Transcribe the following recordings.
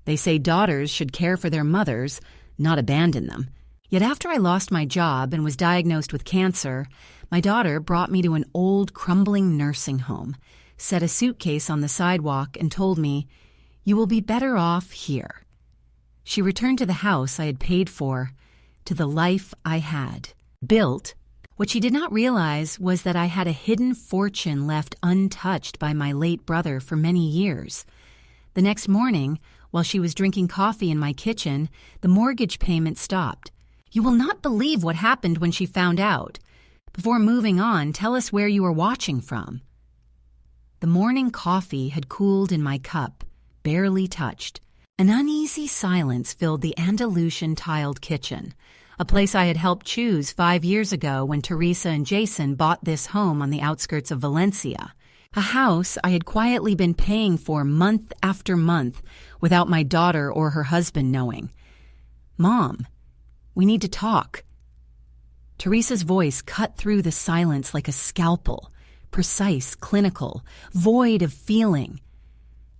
They say daughters should care for their mothers, not abandon them. Yet after I lost my job and was diagnosed with cancer, my daughter brought me to an old, crumbling nursing home, set a suitcase on the sidewalk, and told me, "You will be better off here." She returned to the house I had paid for, to the life I had built. What she did not realize was that I had a hidden fortune left untouched by my late brother for many years. The next morning, while she was drinking coffee in my kitchen, the mortgage payment stopped. "You will not believe what happened when she found out. Before moving on, tell us where you were watching from." The morning coffee had cooled in my cup, barely touched. An uneasy silence filled the Andalusian-tiled kitchen, a place I had helped choose 5 years ago when Teresa and Jason bought this home on the outskirts of Valencia, a house I had quietly been paying for month after month without my daughter or her husband knowing. "Mom, we need to talk." Teresa's voice cut through the silence like a scalpel, precise, clinical, void of feeling.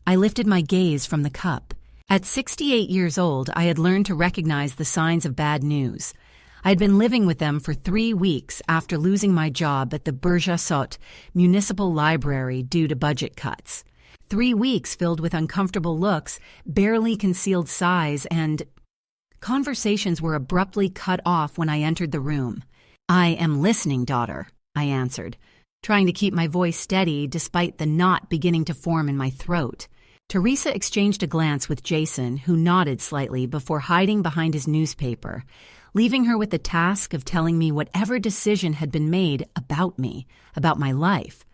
I lifted my gaze from the cup. At 68 years old, I had learned to recognize the signs of bad news. I had been living with them for 3 weeks after losing my job at the Burjasot Municipal Library due to budget cuts. 3 weeks filled with uncomfortable looks, barely concealed sighs, and conversations were abruptly cut off when I entered the room. "I am listening, daughter," I answered, trying to keep my voice steady despite the knot beginning to form in my throat. Teresa exchanged a glance with Jason, who nodded slightly before hiding behind his newspaper, leaving her with the task of telling me whatever decision had been made about me, about my life.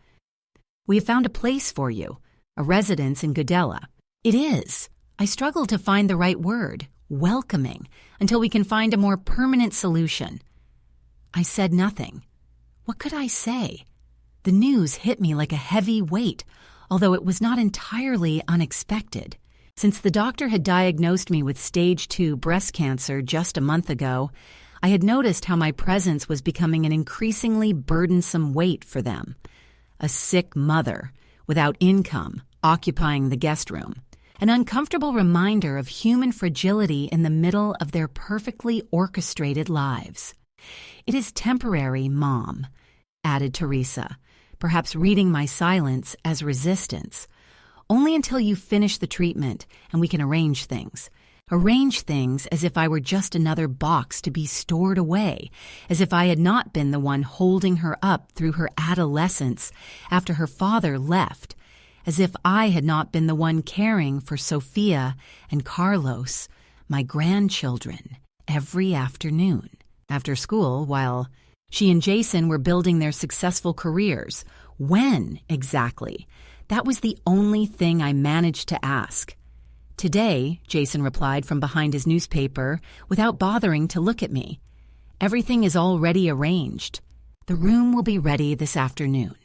"We have found a place for you, a residence in Godella." "It is." I struggled to find the right word, welcoming, until we can find a more permanent solution. I said nothing. What could I say? The news hit me like a heavy weight, although it was not entirely unexpected. Since the doctor had diagnosed me with stage 2 breast cancer just a month ago, I had noticed how my presence was becoming an increasingly burdensome weight for them. A sick mother, without income, occupying the guest room. An uncomfortable reminder of human fragility in the middle of their perfectly orchestrated lives. "It is temporary, Mom," added Teresa, perhaps reading my silence as resistance. "Only until you finish the treatment and we can arrange things. Arrange things as if I were just another box to be stored away, as if I had not been the one holding her up through her adolescence after her father left, as if I had not been the one caring for Sophia and Carlos, my grandchildren, every afternoon. After school, while she and Jason were building their successful careers. When, exactly? That was the only thing I managed to ask. "Today," Jason replied from behind his newspaper, without bothering to look at me. "Everything is already arranged. The room will be ready this afternoon."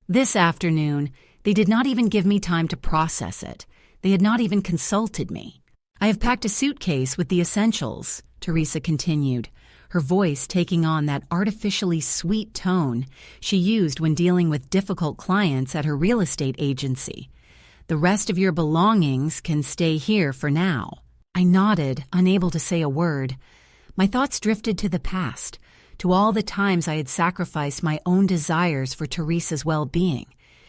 This afternoon, they did not even give me time to process it. They had not even consulted me. "I have packed a suitcase with the essentials," Teresa continued, her voice taking on that artificially sweet tone she used when dealing with difficult clients at her real estate agency. "The rest of your belongings can stay here for now." I nodded, unable to say a word. My thoughts drifted to the past, to all the times I had sacrificed my own desires for Teresa's well-being.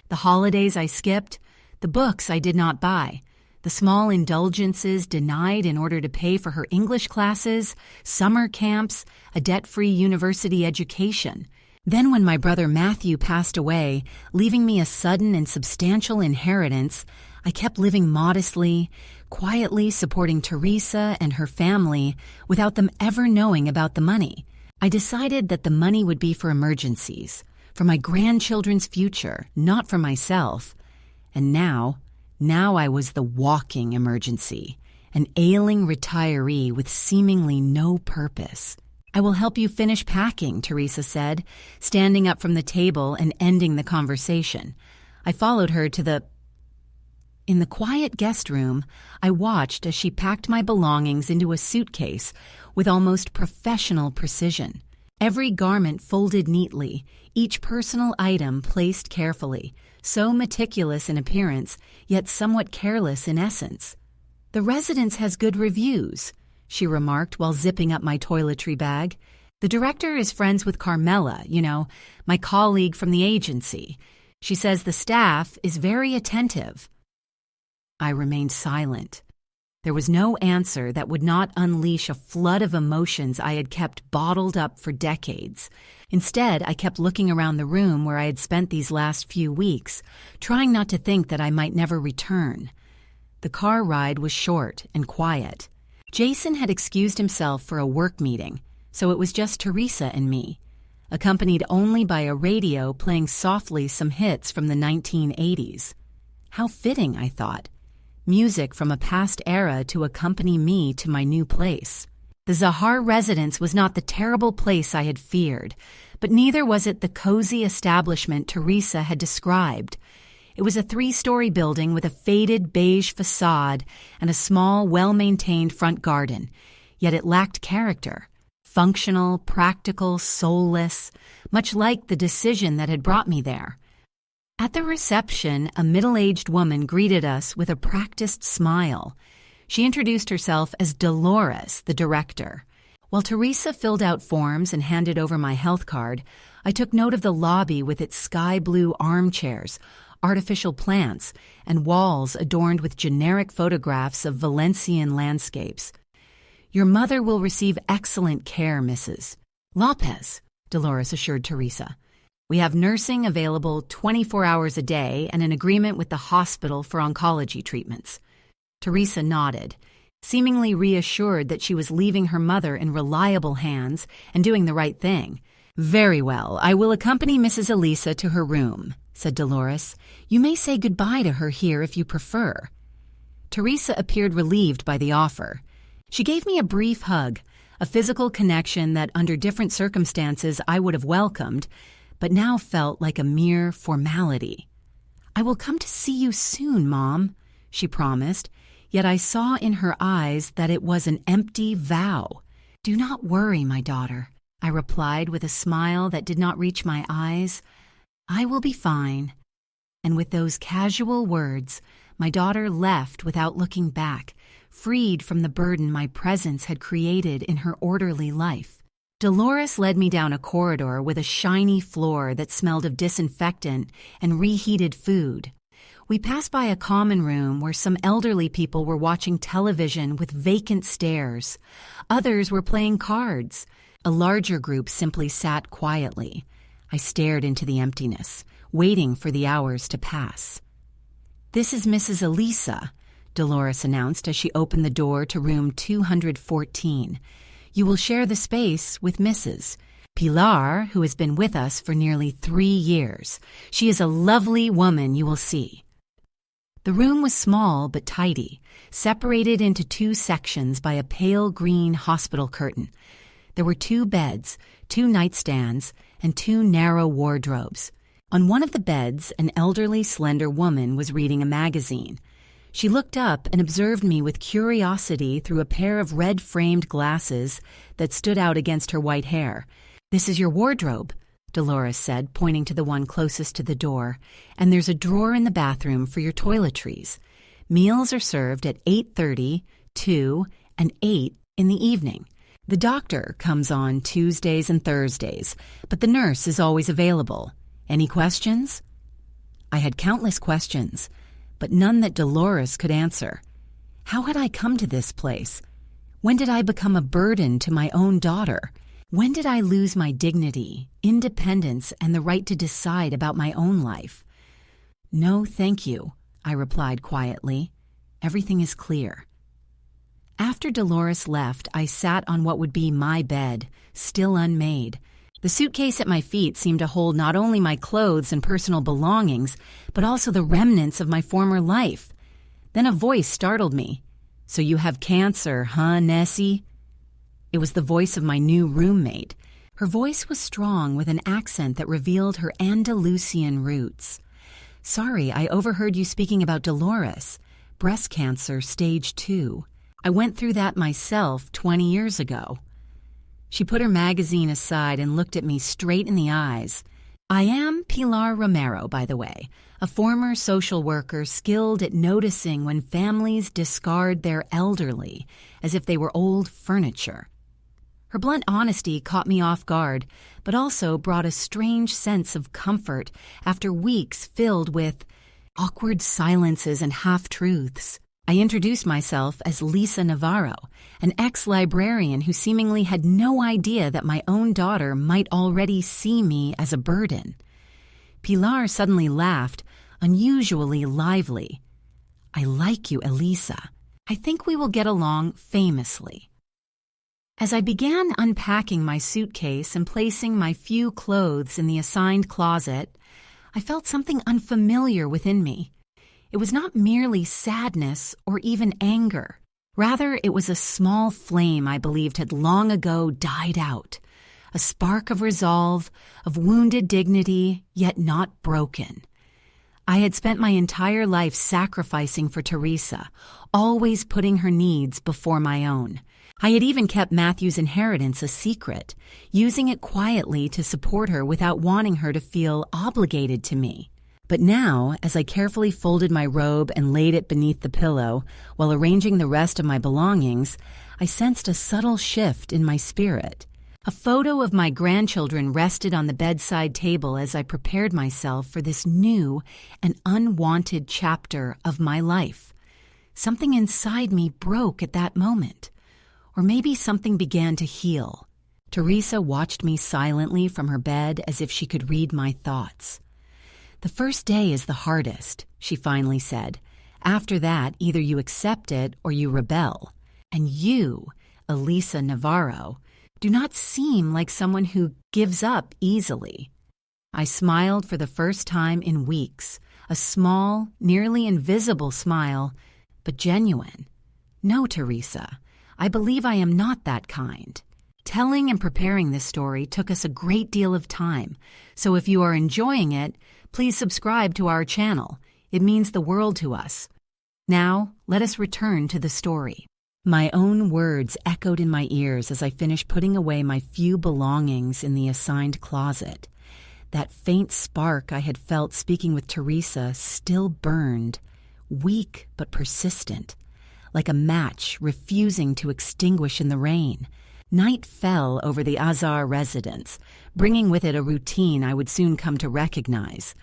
The holidays I skipped, the books I did not buy, the small indulgences denied in order to pay for her English classes, summer camps, a debt-free university education. Then when my brother Matthew passed away, leaving me a sudden and substantial inheritance, I kept living modestly, quietly supporting Teresa and her family without them ever knowing about the money. I decided that the money would be for emergencies, for my grandchildren's future, not for myself. And now I was the walking emergency, an ailing retiree with seemingly no purpose. "I will help you finish packing," Teresa said, standing up from the table and ending the conversation. I followed her to In the quiet guest room, I watched as she packed my belongings into a suitcase with almost professional precision. Every garment folded neatly, each personal item placed carefully, so meticulous in appearance, yet somewhat careless in essence. "The residence has good reviews," she remarked while zipping up my toiletry bag. "The director is friends with Carmela, my colleague from the agency. She says the staff is very attentive." I remained silent. There was no answer that would not unleash a flood of emotions I had kept bottled up for decades. Instead, I kept looking around the room where I had spent these last few weeks, trying not to think that I might never return. The car ride was short and quiet. Jason had excused himself for a work meeting, so it was just Teresa and me, accompanied only by a radio playing softly some hits from the 1980s. How fitting, I thought. Music from a past era to accompany me to my new place. The Zahar residence was not the terrible place I had feared, but neither was it the cozy establishment Teresa had described. It was a 3-story building with a faded beige facade and a small, well-maintained front garden, yet it lacked character. Functional, practical, soulless, much like the decision that had brought me there. At the reception, a middle-aged woman greeted us with a practiced smile. She introduced herself as Dolores, the director. While Teresa filled out forms and handed over my health card, I took note of the lobby with its sky-blue armchairs, artificial plants, and walls adorned with generic photographs of Valencian landscapes. "Your mother will receive excellent care, Mrs. Lopez," Dolores assured Teresa. "We have nursing available 24 hours a day and an agreement with the hospital for oncology treatments." Teresa nodded, seemingly reassured that she was leaving her mother in reliable hands and doing the right thing. "Very well, I will accompany Mrs. Elisa to her room," said Dolores. "You may say goodbye to her here if you prefer." Teresa appeared relieved by the offer. She gave me a brief hug, a physical connection that under different circumstances I would have welcomed, but now felt like a mere formality. "I will come to see you soon, Mom," she promised, yet I saw in her eyes that it was an empty vow. "Do not worry, my daughter," I replied with a smile that did not reach my eyes. "I will be fine." And with those casual words, my daughter left without looking back, freed from the burden my presence had created in her orderly life. Dolores led me down a corridor with a shiny floor that smelled of disinfectant and reheated food. We passed by a common room where some elderly people were watching television with vacant stares. Others were playing cards. A larger group simply sat quietly. I stared into the emptiness, waiting for the hours to pass. "This is Mrs. Elisa," Dolores announced as she opened the door to room 214. "You will share the space with Mrs. Pilar, who has been with us for nearly 3 years. She is a lovely woman, you will see." The room was small but tidy, separated into 2 sections by a pale green hospital curtain. There were 2 beds, 2 nightstands, and 2 narrow wardrobes. On one of the beds, an elderly, slender woman was reading a magazine. She looked up and observed me with curiosity through a pair of red-framed glasses that stood out against her white hair. "This is your wardrobe," Dolores said, pointing to the one closest to the door, "and there's a drawer in the bathroom for your toiletries. Meals are served at 8:30, 2, and 8 in the evening. The doctor comes on Tuesdays and Thursdays, but the nurse is always available. Any questions?" I had countless questions, but none that Dolores could answer. How had I come to this place? When did I become a burden to my own daughter? When did I lose my dignity, independence, and the right to decide about my own life? "No, thank you," I replied quietly. "Everything is clear." After Dolores left, I sat on what would be my bed, still unmade. The suitcase at my feet seemed to hold not only my clothes and personal belongings, but also the remnants of my former life. Then a voice startled me. "So you have cancer, huh, Nessie?" It was the voice of my new roommate. Her voice was strong with an accent that revealed her Andalusian roots. "Sorry, I overheard you speaking about Dolores. Breast cancer, stage 2. I went through that myself 20 years ago." She put her magazine aside and looked at me straight in the eyes. "I am Pilar Romero, by the way, a former social worker skilled at noticing when families discard their elderly as if they were old furniture. Her blunt honesty caught me off guard, but also brought a strange sense of comfort after weeks filled with awkward silences and half-truths. I introduced myself as Lisa Navarro, an ex-librarian who seemingly had no idea that my own daughter might already see me as a burden. Pilar suddenly laughed, unusually lively. "I like you, Elisa. I think we will get along famously." As I began unpacking my suitcase and placing my few clothes in the assigned closet, I felt something unfamiliar within me. It was not merely sadness or even anger. Rather, it was a small flame I believed had long ago died out, a spark of resolve, of wounded dignity, yet not broken. I had spent my entire life sacrificing for Teresa, always putting her needs before my own. I had even kept Matthew's inheritance a secret, using it quietly to support her without wanting her to feel obligated to me. But now, as I carefully folded my robe and laid it beneath the pillow while arranging the rest of my belongings, I sensed a subtle shift in my spirit. A photo of my grandchildren rested on the bedside table as I prepared myself for this new and unwanted chapter of my life. Something inside me broke at that moment. Or maybe something began to heal. Teresa watched me silently from her bed as if she could read my thoughts. "The first day is the hardest," she finally said. "After that, either you accept it or you rebel. And you, Elisa Navarro, do not seem like someone who gives up easily." I smiled for the first time in weeks, a small, nearly invisible smile, but genuine. "No, Teresa. I believe I am not that kind." Telling and preparing this story took us a great deal of time, so if you are enjoying it, please subscribe to our channel. It means the world to us. Now, let us return to the story. My own words echoed in my ears as I finished putting away my few belongings in the assigned closet. That faint spark I had felt speaking with Teresa still burned, weak but persistent, like a match refusing to extinguish in the rain. Night fell over the Azar residence, bringing with it a routine I would soon come to recognize.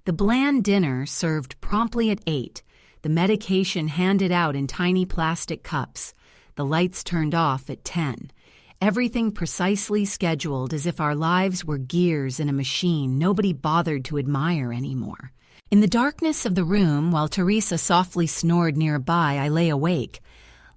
The bland dinner served promptly at 8, the medication handed out in tiny plastic cups, the lights turned off at 10. Everything precisely scheduled as if our lives were gears in a machine nobody bothered to admire anymore. In the darkness of the room, while Teresa softly snored nearby, I lay awake.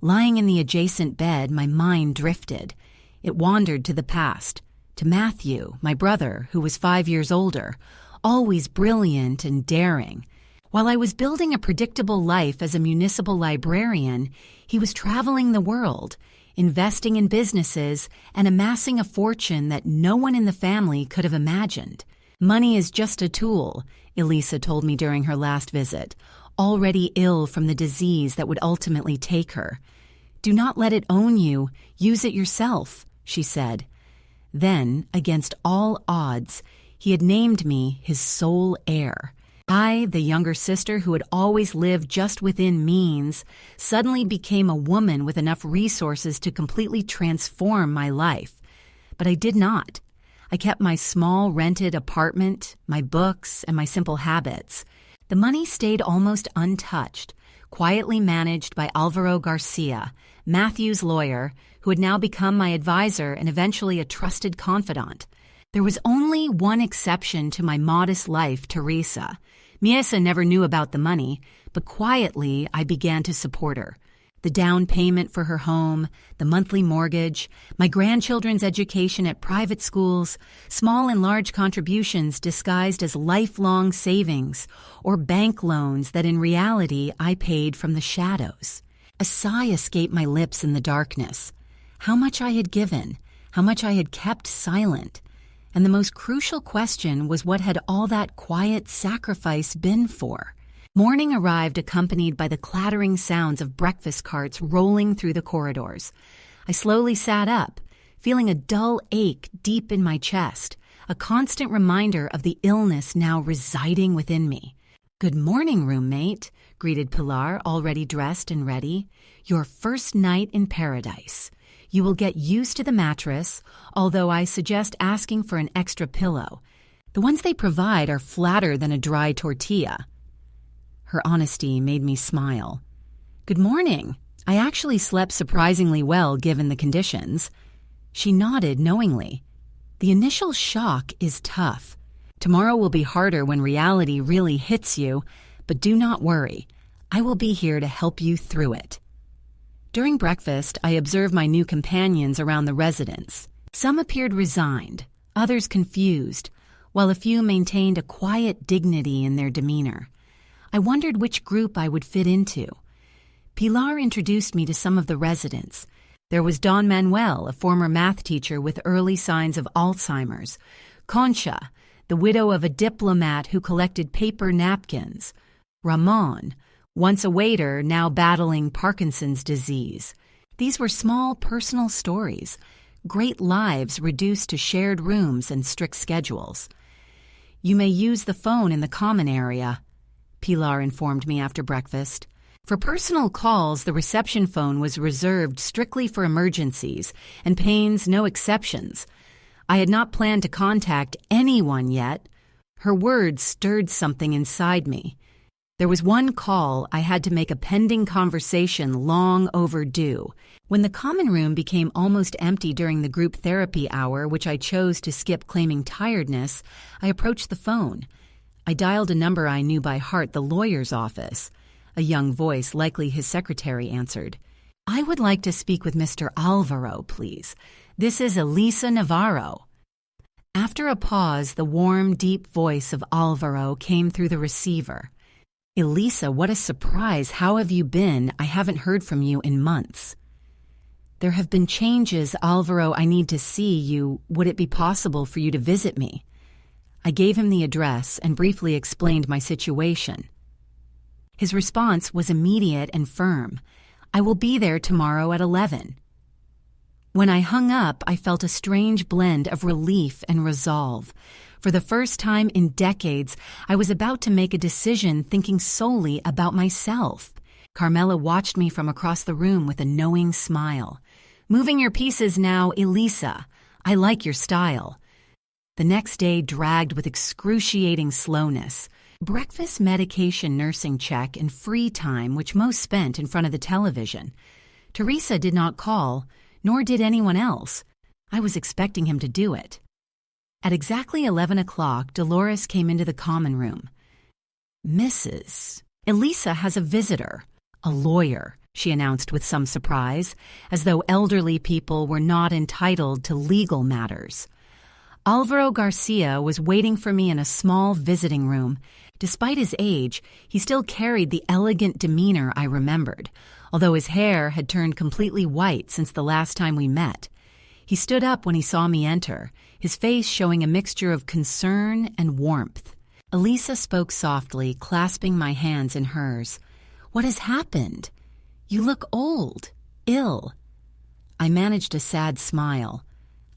Lying in the adjacent bed, my mind drifted. It wandered to the past, to Matthew, my brother, who was 5 years older, always brilliant and daring. While I was building a predictable life as a municipal librarian, he was traveling the world, investing in businesses, and amassing a fortune that no one in the family could have imagined. "Money is just a tool," Elisa told me during her last visit, already ill from the disease that would ultimately take her. "Do not let it own you. Use it yourself," she said. Then, against all odds, he had named me his sole heir. I, the younger sister who had always lived just within means, suddenly became a woman with enough resources to completely transform my life. But I did not. I kept my small rented apartment, my books, and my simple habits. The money stayed almost untouched, quietly managed by Alvaro Garcia, Matthew's lawyer, who had now become my advisor and eventually a trusted confidant. There was only one exception to my modest life, Teresa. Miesa never knew about the money, but quietly I began to support her. The down payment for her home, the monthly mortgage, my grandchildren's education at private schools, small and large contributions disguised as lifelong savings, or bank loans that in reality I paid from the shadows. A sigh escaped my lips in the darkness. How much I had given, how much I had kept silent. And the most crucial question was, what had all that quiet sacrifice been for? Morning arrived accompanied by the clattering sounds of breakfast carts rolling through the corridors. I slowly sat up, feeling a dull ache deep in my chest, a constant reminder of the illness now residing within me. "Good morning, roommate," greeted Pilar, already dressed and ready. "Your first night in paradise. You will get used to the mattress, although I suggest asking for an extra pillow. The ones they provide are flatter than a dry tortilla." Her honesty made me smile. "Good morning. I actually slept surprisingly well given the conditions." She nodded knowingly. "The initial shock is tough. Tomorrow will be harder when reality really hits you, but do not worry. I will be here to help you through it." During breakfast, I observed my new companions around the residence. Some appeared resigned, others confused, while a few maintained a quiet dignity in their demeanor. I wondered which group I would fit into. Pilar introduced me to some of the residents. There was Don Manuel, a former math teacher with early signs of Alzheimer's. Concha, the widow of a diplomat who collected paper napkins. Ramon, once a waiter, now battling Parkinson's disease. These were small personal stories, great lives reduced to shared rooms and strict schedules. "You may use the phone in the common area," Pilar informed me after breakfast. For personal calls, the reception phone was reserved strictly for emergencies, and Payne's no exceptions. I had not planned to contact anyone yet. Her words stirred something inside me. There was one call I had to make, a pending conversation long overdue. When the common room became almost empty during the group therapy hour, which I chose to skip claiming tiredness, I approached the phone. I dialed a number I knew by heart, the lawyer's office. A young voice, likely his secretary, answered. "I would like to speak with Mr. Alvaro, please. This is Elisa Navarro." After a pause, the warm, deep voice of Alvaro came through the receiver. "Elisa, what a surprise. How have you been? I haven't heard from you in months." "There have been changes, Alvaro. I need to see you. Would it be possible for you to visit me?" I gave him the address and briefly explained my situation. His response was immediate and firm. "I will be there tomorrow at 11. When I hung up, I felt a strange blend of relief and resolve. For the first time in decades, I was about to make a decision thinking solely about myself. Carmela watched me from across the room with a knowing smile. "Moving your pieces now, Elisa. I like your style." The next day dragged with excruciating slowness. Breakfast, medication, nursing check, and free time, which most spent in front of the television. Teresa did not call, nor did anyone else. I was expecting him to do it. At exactly 11 o'clock, Dolores came into the common room. "Mrs. Elisa has a visitor, a lawyer," she announced with some surprise, as though elderly people were not entitled to legal matters. Alvaro Garcia was waiting for me in a small visiting room. Despite his age, he still carried the elegant demeanor I remembered, although his hair had turned completely white since the last time we met. He stood up when he saw me enter, his face showing a mixture of concern and warmth. Elisa spoke softly, clasping my hands in hers. "What has happened? You look old, ill." I managed a sad smile.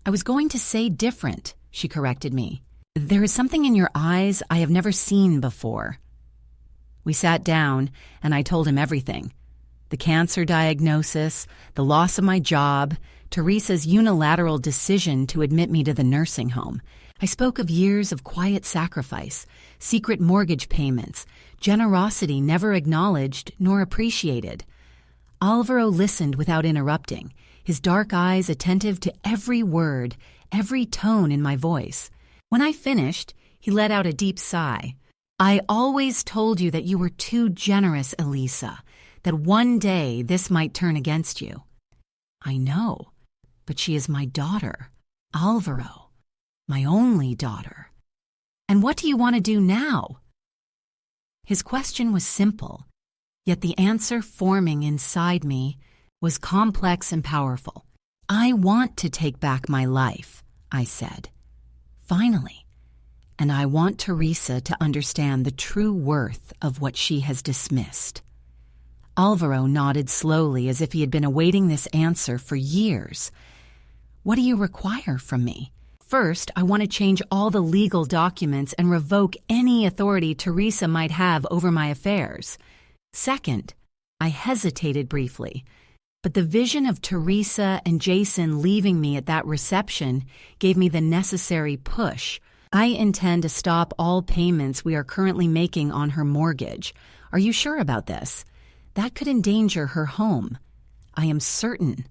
"I was going to say different," she corrected me. "There is something in your eyes I have never seen before." We sat down, and I told him everything. The cancer diagnosis, the loss of my job, Teresa's unilateral decision to admit me to the nursing home. I spoke of years of quiet sacrifice, secret mortgage payments, generosity never acknowledged nor appreciated. Alvaro listened without interrupting, his dark eyes attentive to every word, every tone in my voice. When I finished, he let out a deep sigh. "I always told you that you were too generous, Elisa, that one day this might turn against you." "I know, but she is my daughter, Alvaro, my only daughter. And what do you want to do now?" His question was simple, yet the answer forming inside me was complex and powerful. "I want to take back my life," I said. "Finally. And I want Teresa to understand the true worth of what she has dismissed." Alvaro nodded slowly as if he had been awaiting this answer for years. "What do you require from me?" First, I want to change all the legal documents and revoke any authority Teresa might have over my affairs. Second, I hesitated briefly, but the vision of Teresa and Jason leaving me at that reception gave me the necessary push. I intend to stop all payments we are currently making on her mortgage. Are you sure about this? That could endanger her home. I am certain,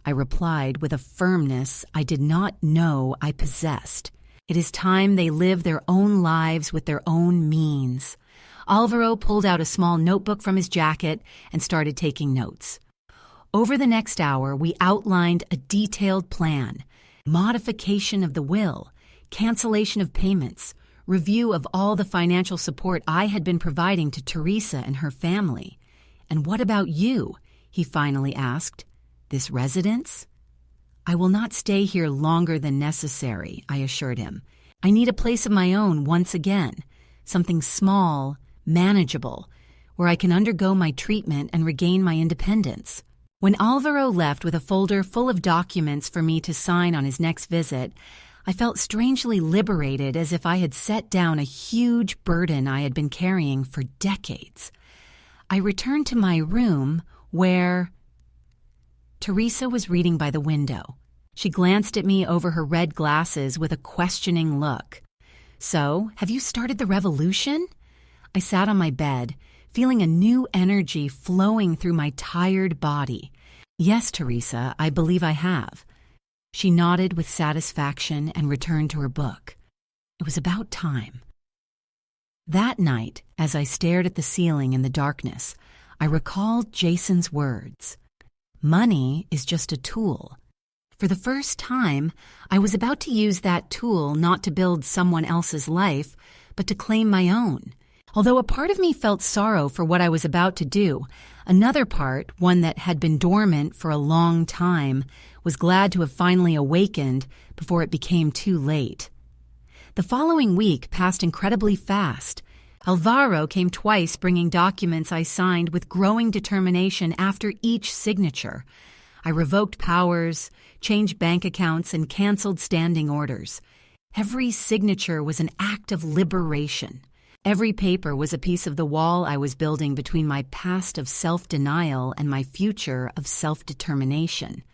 I replied with a firmness I did not know I possessed. It is time they live their own lives with their own means. Alvaro pulled out a small notebook from his jacket and started taking notes. Over the next hour, we outlined a detailed plan: modification of the will, cancellation of payments, review of all the financial support I had been providing to Teresa and her family. "And what about you?" he finally asked. "This residence?" "I will not stay here longer than necessary," I assured him. "I need a place of my own once again, something small, manageable, where I can undergo my treatment and regain my independence." When Alvaro left with a folder full of documents for me to sign on his next visit, I felt strangely liberated, as if I had set down a huge burden I had been carrying for decades. I returned to my room where Teresa was reading by the window. She glanced at me over her red glasses with a questioning look. "So, have you started the revolution?" I sat on my bed, feeling a new energy flowing through my tired body. "Yes, Teresa, I believe I have." She nodded with satisfaction and returned to her book. It was about time. That night, as I stared at the ceiling in the darkness, I recalled Jason's words. Money is just a tool. For the first time, I was about to use that tool not to build someone else's life, but to claim my own. Although a part of me felt sorrow for what I was about to do, another part, one that had been dormant for a long time, was glad to have finally awakened before it became too late. The following week passed incredibly fast. Alvaro came twice, bringing documents I signed with growing determination after each signature. I revoked powers, changed bank accounts, and canceled standing orders. Every signature was an act of liberation. Every paper was a piece of the wall I was building between my past of self-denial and my future of self-determination.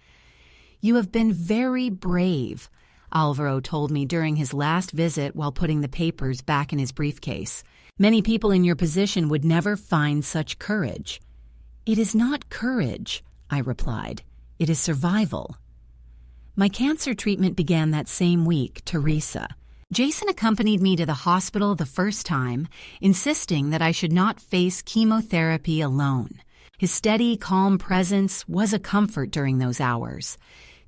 "You have been very brave," Alvaro told me during his last visit while putting the papers back in his briefcase. "Many people in your position would never find such courage." "It is not courage," I replied. "It is survival." My cancer treatment began that same week, Teresa. Jason accompanied me to the hospital the first time, insisting that I should not face chemotherapy alone. His steady, calm presence was a comfort during those hours,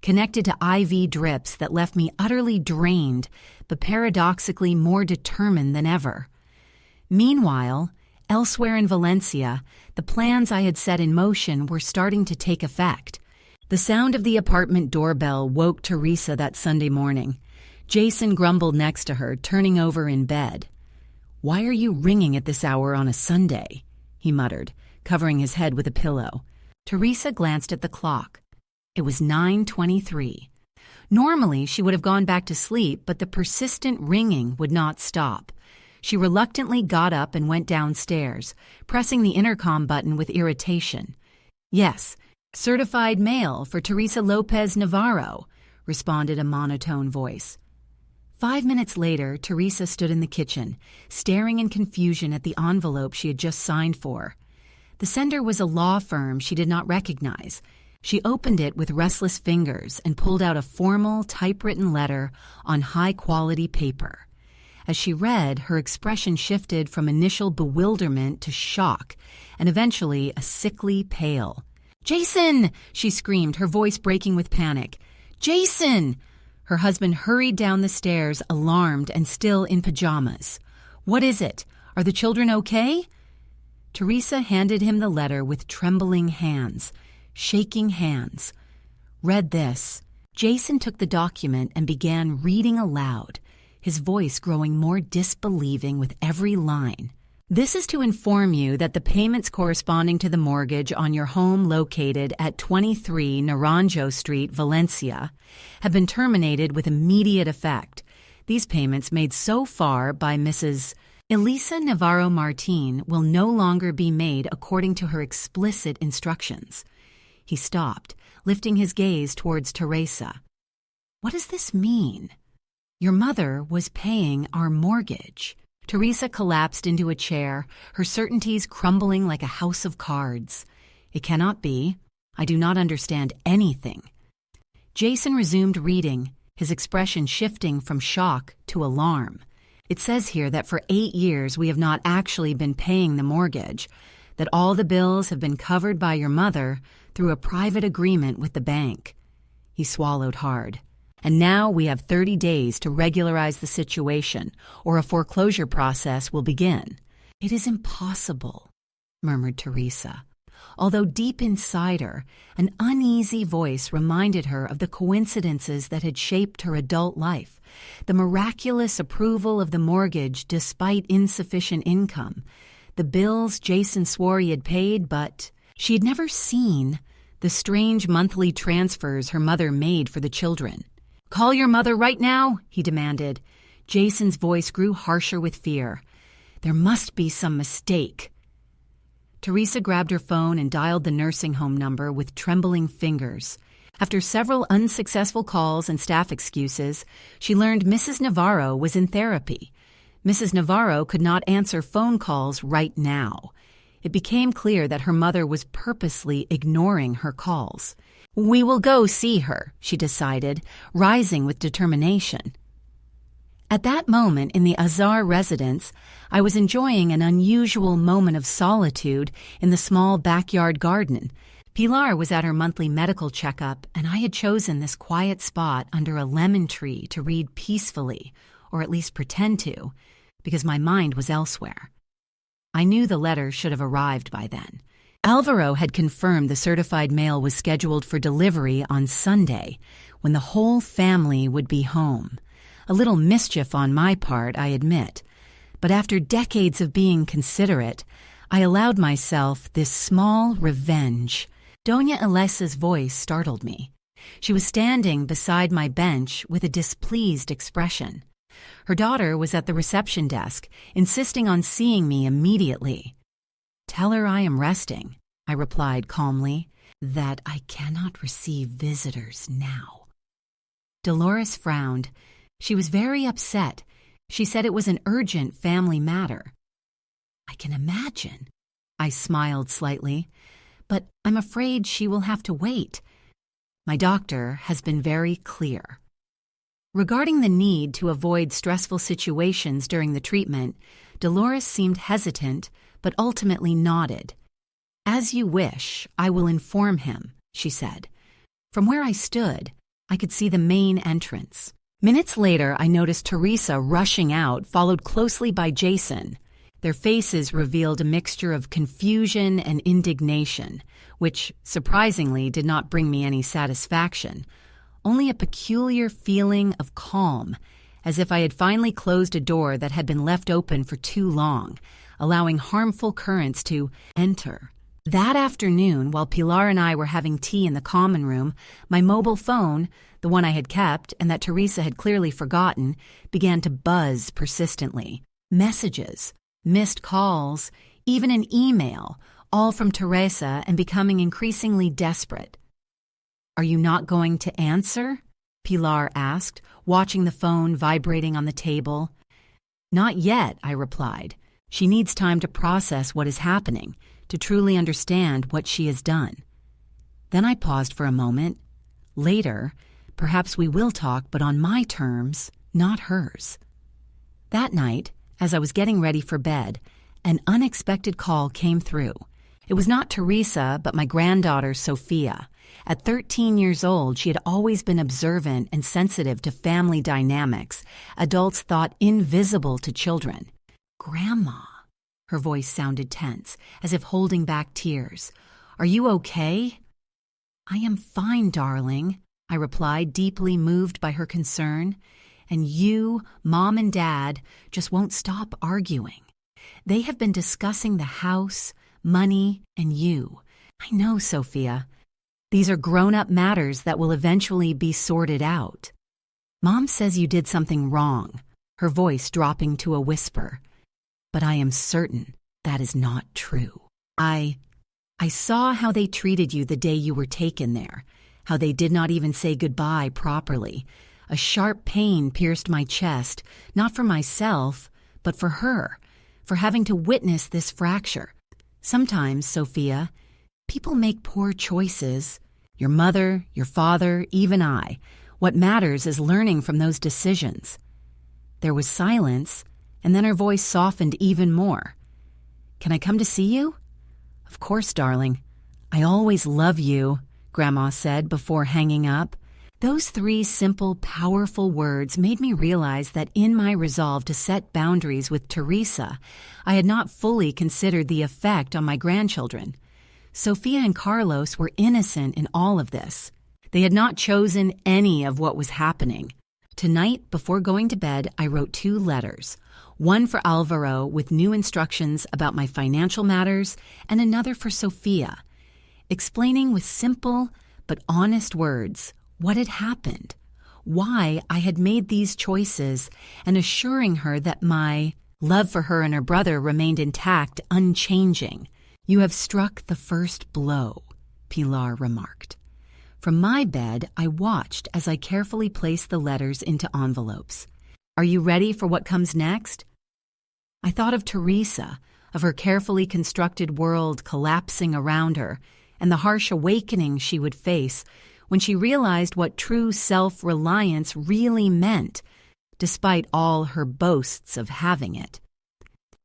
connected to IV drips that left me utterly drained, but paradoxically more determined than ever. Meanwhile, elsewhere in Valencia, the plans I had set in motion were starting to take effect. The sound of the apartment doorbell woke Teresa that Sunday morning. Jason grumbled next to her, turning over in bed. "Why are you ringing at this hour on a Sunday?" he muttered, covering his head with a pillow. Teresa glanced at the clock. It was 9:23. Normally, she would have gone back to sleep, but the persistent ringing would not stop. She reluctantly got up and went downstairs, pressing the intercom button with irritation. "Yes, certified mail for Teresa Lopez Navarro," responded a monotone voice. 5 minutes later, Teresa stood in the kitchen, staring in confusion at the envelope she had just signed for. The sender was a law firm she did not recognize. She opened it with restless fingers and pulled out a formal, typewritten letter on high-quality paper. As she read, her expression shifted from initial bewilderment to shock, and eventually a sickly pale. "Jason!" she screamed, her voice breaking with panic. "Jason!" Her husband hurried down the stairs, alarmed and still in pajamas. "What is it? Are the children okay?" Teresa handed him the letter with trembling hands, shaking hands. Read this. Jason took the document and began reading aloud, his voice growing more disbelieving with every line. This is to inform you that the payments corresponding to the mortgage on your home located at 23 Naranjo Street, Valencia, have been terminated with immediate effect. These payments made so far by Mrs. Elisa Navarro Martin will no longer be made according to her explicit instructions. He stopped, lifting his gaze towards Teresa. What does this mean? Your mother was paying our mortgage. Teresa collapsed into a chair, her certainties crumbling like a house of cards. It cannot be. I do not understand anything. Jason resumed reading, his expression shifting from shock to alarm. It says here that for 8 years we have not actually been paying the mortgage, that all the bills have been covered by your mother through a private agreement with the bank. He swallowed hard. And now we have 30 days to regularize the situation, or a foreclosure process will begin. It is impossible, murmured Teresa, although deep inside her, an uneasy voice reminded her of the coincidences that had shaped her adult life, the miraculous approval of the mortgage despite insufficient income, the bills Jason swore he had paid, but she had never seen the strange monthly transfers her mother made for the children. Call your mother right now, he demanded. Jason's voice grew harsher with fear. There must be some mistake. Teresa grabbed her phone and dialed the nursing home number with trembling fingers. After several unsuccessful calls and staff excuses, she learned Mrs. Navarro was in therapy. Mrs. Navarro could not answer phone calls right now. It became clear that her mother was purposely ignoring her calls. We will go see her, she decided, rising with determination. At that moment in the Azar residence, I was enjoying an unusual moment of solitude in the small backyard garden. Pilar was at her monthly medical checkup, and I had chosen this quiet spot under a lemon tree to read peacefully, or at least pretend to, because my mind was elsewhere. I knew the letter should have arrived by then. Alvaro had confirmed the certified mail was scheduled for delivery on Sunday, when the whole family would be home. A little mischief on my part, I admit, but after decades of being considerate, I allowed myself this small revenge. Doña Elesa's voice startled me. She was standing beside my bench with a displeased expression. Her daughter was at the reception desk, insisting on seeing me immediately. Tell her I am resting, I replied calmly, that I cannot receive visitors now. Dolores frowned. She was very upset. She said it was an urgent family matter. I can imagine. I smiled slightly, but I'm afraid she will have to wait. My doctor has been very clear. Regarding the need to avoid stressful situations during the treatment, Dolores seemed hesitant, but ultimately nodded. As you wish, I will inform him, she said. From where I stood, I could see the main entrance. Minutes later, I noticed Teresa rushing out, followed closely by Jason. Their faces revealed a mixture of confusion and indignation, which, surprisingly, did not bring me any satisfaction. Only a peculiar feeling of calm, as if I had finally closed a door that had been left open for too long, allowing harmful currents to enter. That afternoon, while Pilar and I were having tea in the common room, my mobile phone, the one I had kept and that Teresa had clearly forgotten, began to buzz persistently. Messages, missed calls, even an email, all from Teresa and becoming increasingly desperate. Are you not going to answer? Pilar asked, watching the phone vibrating on the table. Not yet, I replied. She needs time to process what is happening, to truly understand what she has done. Then I paused for a moment. Later, perhaps we will talk, but on my terms, not hers. That night, as I was getting ready for bed, an unexpected call came through. It was not Teresa, but my granddaughter, Sophia. At 13 years old, she had always been observant and sensitive to family dynamics, adults thought invisible to children. Grandma. Her voice sounded tense, as if holding back tears. Are you okay? I am fine, darling, I replied, deeply moved by her concern. And you, Mom and Dad, just won't stop arguing. They have been discussing the house, money, and you. I know, Sophia. These are grown-up matters that will eventually be sorted out. Mom says you did something wrong, her voice dropping to a whisper. But I am certain that is not true. I saw how they treated you the day you were taken there, how they did not even say goodbye properly. A sharp pain pierced my chest, not for myself, but for her, for having to witness this fracture. Sometimes, Sophia, people make poor choices. Your mother, your father, even I. What matters is learning from those decisions. There was silence, and then her voice softened even more. Can I come to see you? Of course, darling. I always love you, Grandma said before hanging up. Those 3 simple, powerful words made me realize that in my resolve to set boundaries with Teresa, I had not fully considered the effect on my grandchildren. Sophia and Carlos were innocent in all of this. They had not chosen any of what was happening. Tonight, before going to bed, I wrote 2 letters. One for Alvaro with new instructions about my financial matters, and another for Sophia, explaining with simple but honest words what had happened, why I had made these choices, and assuring her that my love for her and her brother remained intact, unchanging. You have struck the first blow, Pilar remarked. From my bed, I watched as I carefully placed the letters into envelopes. Are you ready for what comes next? I thought of Teresa, of her carefully constructed world collapsing around her, and the harsh awakening she would face when she realized what true self-reliance really meant, despite all her boasts of having it.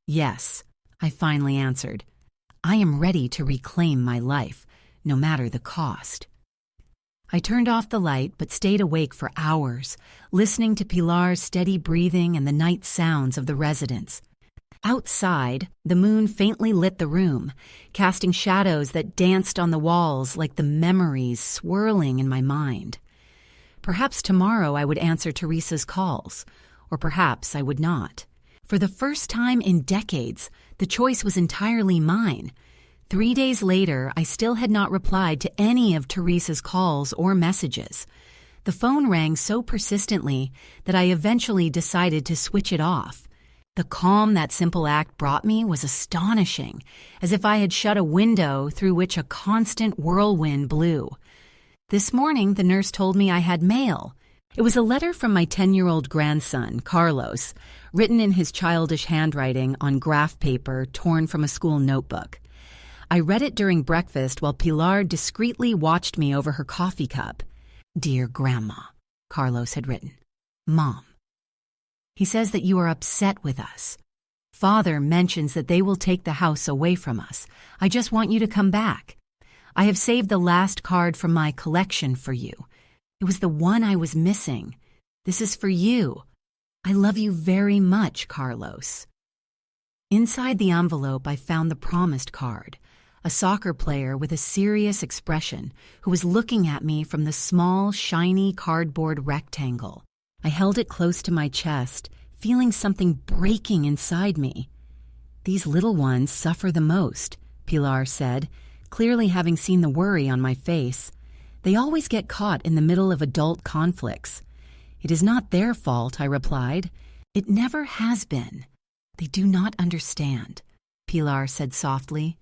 Yes, I finally answered. I am ready to reclaim my life, no matter the cost. I turned off the light but stayed awake for hours, listening to Pilar's steady breathing and the night sounds of the residents. Outside, the moon faintly lit the room, casting shadows that danced on the walls like the memories swirling in my mind. Perhaps tomorrow I would answer Teresa's calls, or perhaps I would not. For the first time in decades, the choice was entirely mine. 3 days later, I still had not replied to any of Teresa's calls or messages. The phone rang so persistently that I eventually decided to switch it off. The calm that simple act brought me was astonishing, as if I had shut a window through which a constant whirlwind blew. This morning, the nurse told me I had mail. It was a letter from my 10-year-old grandson, Carlos, written in his childish handwriting on graph paper torn from a school notebook. I read it during breakfast while Pilar discreetly watched me over her coffee cup. Dear Grandma, Carlos had written. Mom. He says that you are upset with us. Father mentions that they will take the house away from us. I just want you to come back. I have saved the last card from my collection for you. It was the one I was missing. This is for you. I love you very much, Carlos. Inside the envelope, I found the promised card, a soccer player with a serious expression who was looking at me from the small, shiny cardboard rectangle. I held it close to my chest, feeling something breaking inside me. These little ones suffer the most, Pilar said, clearly having seen the worry on my face. They always get caught in the middle of adult conflicts. It is not their fault, I replied. It never has been. They do not understand, Pilar said softly.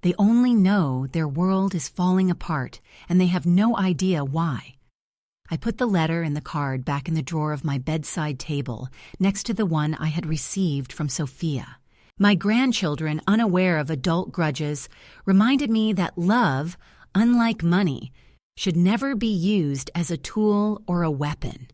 They only know their world is falling apart, and they have no idea why. I put the letter and the card back in the drawer of my bedside table, next to the one I had received from Sophia. My grandchildren, unaware of adult grudges, reminded me that love, unlike money, should never be used as a tool or a weapon.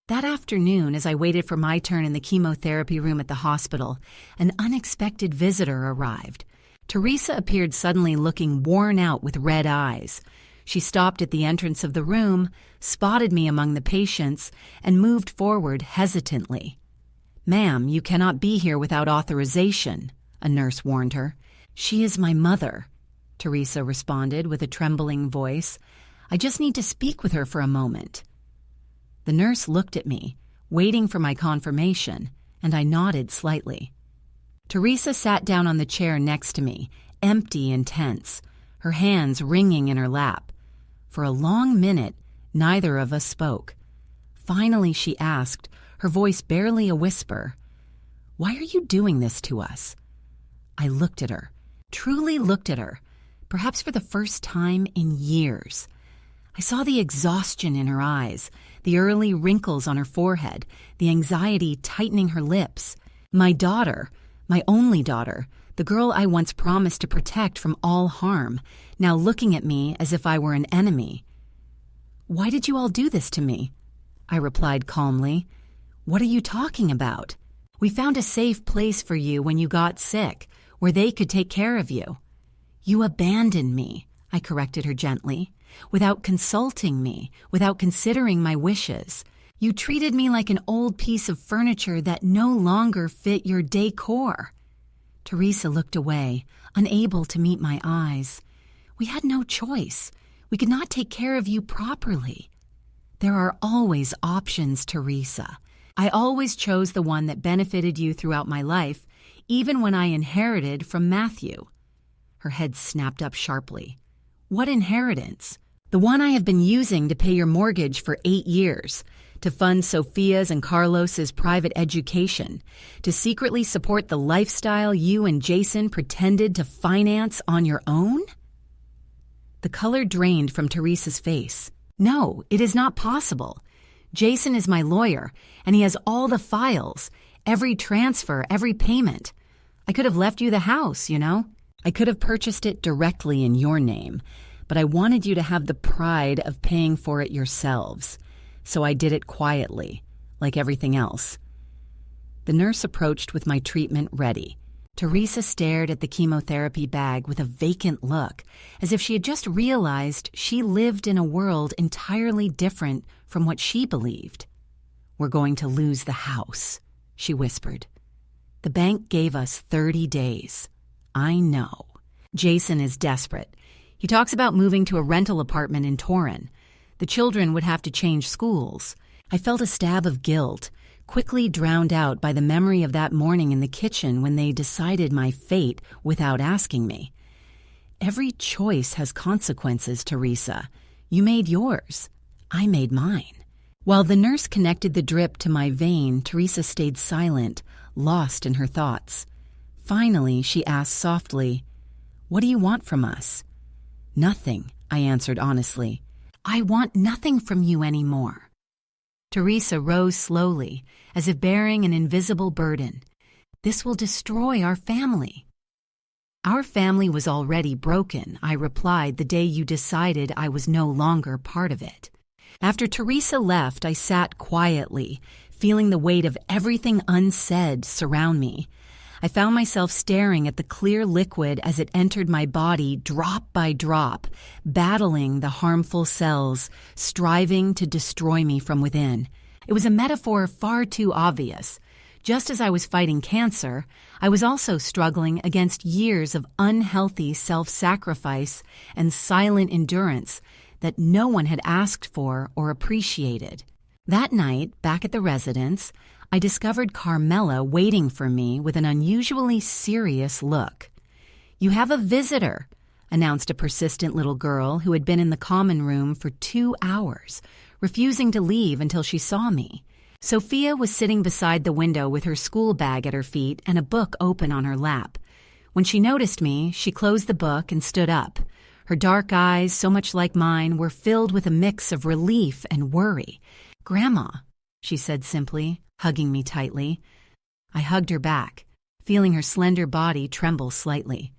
That afternoon, as I waited for my turn in the chemotherapy room at the hospital, an unexpected visitor arrived. Teresa appeared suddenly looking worn out with red eyes. She stopped at the entrance of the room, spotted me among the patients, and moved forward hesitantly. Ma'am, you cannot be here without authorization, a nurse warned her. She is my mother, Teresa responded with a trembling voice. I just need to speak with her for a moment. The nurse looked at me, waiting for my confirmation, and I nodded slightly. Teresa sat down on the chair next to me, empty and tense, her hands wringing in her lap. For a long minute, neither of us spoke. Finally, she asked, her voice barely a whisper, "Why are you doing this to us?" I looked at her, truly looked at her, perhaps for the first time in years. I saw the exhaustion in her eyes, the early wrinkles on her forehead, the anxiety tightening her lips. My daughter, my only daughter, the girl I once promised to protect from all harm, now looking at me as if I were an enemy. "Why did you all do this to me?" I replied calmly. "What are you talking about? We found a safe place for you when you got sick, where they could take care of you." "You abandoned me," I corrected her gently, "without consulting me, without considering my wishes. You treated me like an old piece of furniture that no longer fit your decor." Teresa looked away, unable to meet my eyes. "We had no choice. We could not take care of you properly." "There are always options, Teresa. I always chose the one that benefited you throughout my life, even when I inherited from Matthew." Her head snapped up sharply. "What inheritance?" "The one I have been using to pay your mortgage for 8 years, to fund Sophia's and Carlos's private education, to secretly support the lifestyle you and Jason pretended to finance on your own?" The color drained from Teresa's face. "No, it is not possible. Jason is my lawyer, and he has all the files, every transfer, every payment. I could have left you the house, you know. I could have purchased it directly in your name, but I wanted you to have the pride of paying for it yourselves. So I did it quietly, like everything else." The nurse approached with my treatment ready. Teresa stared at the chemotherapy bag with a vacant look, as if she had just realized she lived in a world entirely different from what she believed. "We're going to lose the house," she whispered. "The bank gave us 30 days. I know. Jason is desperate. He talks about moving to a rental apartment in Torrin. The children would have to change schools." I felt a stab of guilt, quickly drowned out by the memory of that morning in the kitchen when they decided my fate without asking me. "Every choice has consequences, Teresa. You made yours. I made mine." While the nurse connected the drip to my vein, Teresa stayed silent, lost in her thoughts. Finally, she asked softly, "What do you want from us?" "Nothing," I answered honestly. "I want nothing from you anymore." Teresa rose slowly, as if bearing an invisible burden. "This will destroy our family." "Our family was already broken," I replied the day you decided I was no longer part of it. After Teresa left, I sat quietly, feeling the weight of everything unsaid surround me. I found myself staring at the clear liquid as it entered my body drop by drop, battling the harmful cells, striving to destroy me from within. It was a metaphor far too obvious. Just as I was fighting cancer, I was also struggling against years of unhealthy self-sacrifice and silent endurance that no one had asked for or appreciated. That night, back at the residence, I discovered Carmela waiting for me with an unusually serious look. "You have a visitor," announced a persistent little girl who had been in the common room for 2 hours, refusing to leave until she saw me. Sophia was sitting beside the window with her school bag at her feet and a book open on her lap. When she noticed me, she closed the book and stood up. Her dark eyes, so much like mine, were filled with a mix of relief and worry. "Grandma," she said simply, hugging me tightly. I hugged her back, feeling her slender body tremble slightly.